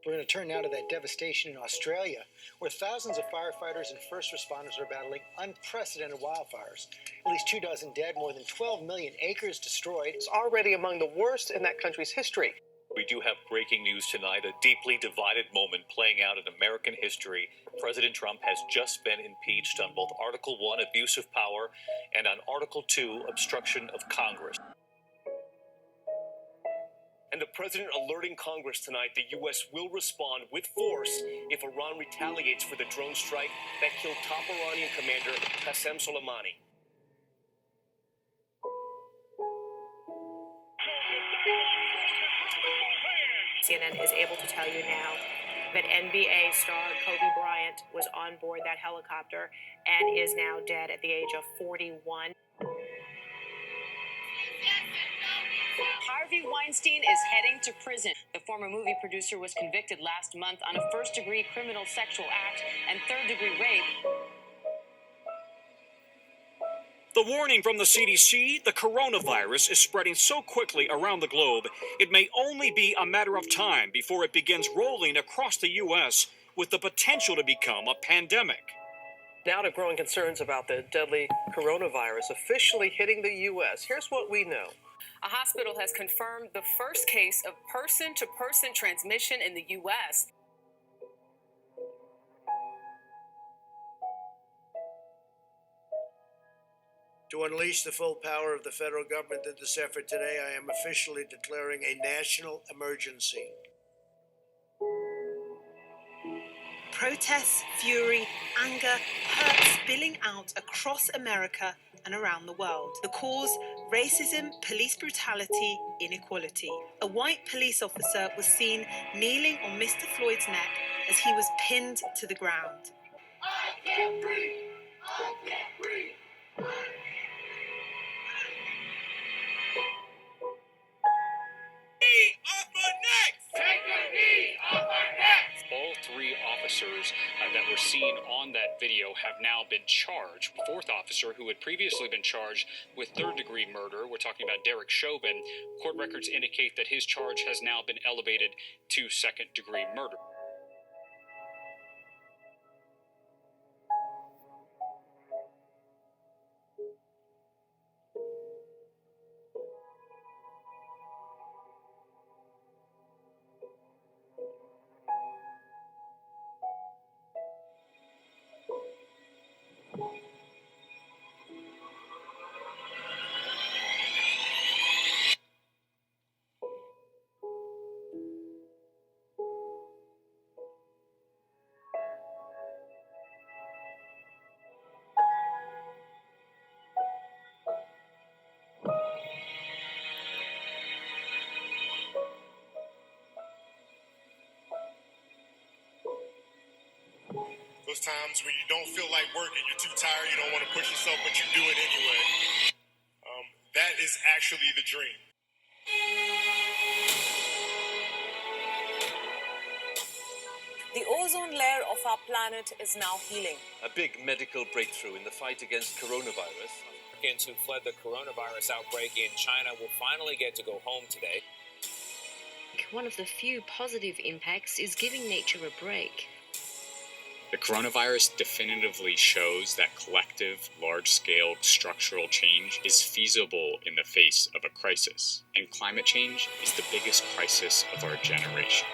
We're going to turn now to that devastation in Australia, where thousands of firefighters and first responders are battling unprecedented wildfires. At least 24 dead, more than 12 million acres destroyed. It's already among the worst in that country's history. We do have breaking news tonight, a deeply divided moment playing out in American history. President Trump has just been impeached on both Article 1, abuse of power, and on Article 2, obstruction of Congress. And the president alerting Congress tonight the U.S. will respond with force if Iran retaliates for the drone strike that killed top Iranian commander Qasem Soleimani. CNN is able to tell you now that NBA star Kobe Bryant was on board that helicopter and is now dead at the age of 41. Harvey Weinstein is heading to prison. The former movie producer was convicted last month on a first-degree criminal sexual act and third-degree rape. The warning from the CDC, the coronavirus is spreading so quickly around the globe, it may only be a matter of time before it begins rolling across the U.S. with the potential to become a pandemic. Now to growing concerns about the deadly coronavirus officially hitting the U.S. Here's what we know. A hospital has confirmed the first case of person-to-person transmission in the U.S. To unleash the full power of the federal government in this effort today, I am officially declaring a national emergency. Protests, fury, anger, hurt spilling out across America and around the world. The cause, racism, police brutality, inequality. A white police officer was seen kneeling on Mr. Floyd's neck as he was pinned to the ground. I can't breathe! I can't breathe! All three officers that were seen on that video have now been charged. The fourth officer, who had previously been charged with third-degree murder, we're talking about Derek Chauvin, court records indicate that his charge has now been elevated to second-degree murder. Those times when you don't feel like working, you're too tired, you don't want to push yourself, but you do it anyway. That is actually the dream. The ozone layer of our planet is now healing. A big medical breakthrough in the fight against coronavirus. Americans who fled the coronavirus outbreak in China will finally get to go home today. One of the few positive impacts is giving nature a break. The coronavirus definitively shows that collective, large-scale structural change is feasible in the face of a crisis, and climate change is the biggest crisis of our generation.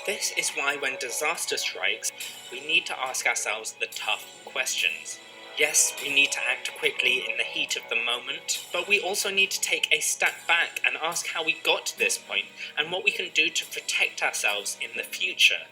This is why when disaster strikes, we need to ask ourselves the tough questions. Yes, we need to act quickly in the heat of the moment, but we also need to take a step back and ask how we got to this point and what we can do to protect ourselves in the future.